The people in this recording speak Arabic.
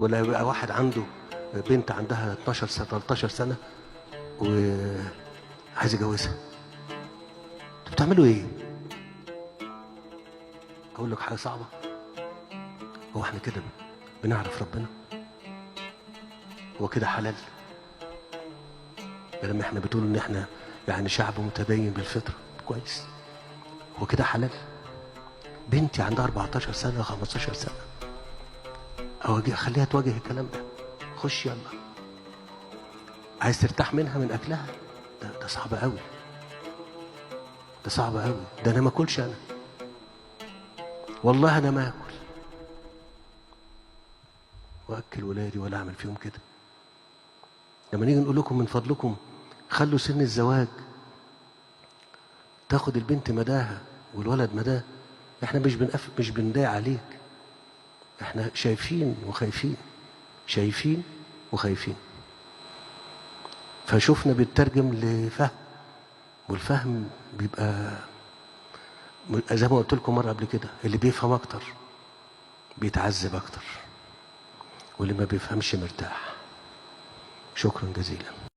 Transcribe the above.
ولا يبقى واحد عنده بنت عندها 12 سنة 13 سنة وعايز يجوزها. انتوا بتعملوا ايه؟ اقول لك حاجة صعبة. هو احنا كده بنعرف ربنا؟ هو كده حلال؟ لما احنا بتقول ان احنا يعني شعب متدين بالفطرة كويس، هو كده حلال؟ بنتي عندها 14 سنة 15 سنة اخليها تواجه الكلام ده؟ خش يلا. عايز ترتاح منها من اكلها؟ ده صعب قوي، ده صعب قوي. ده انا ما اكلش، انا والله انا ما اكل واكل ولادي ولا اعمل فيهم كده. لما نيجي نقول لكم من فضلكم خلوا سن الزواج تاخد البنت مداها والولد مداه، احنا مش بنداعي عليك، احنا شايفين وخايفين، شايفين وخايفين. فشوفنا بيترجم لفهم، والفهم بيبقى زي ما قلت لكم مره قبل كده، اللي بيفهم اكتر بيتعذب اكتر، واللي ما بيفهمش مرتاح. شكرا جزيلا.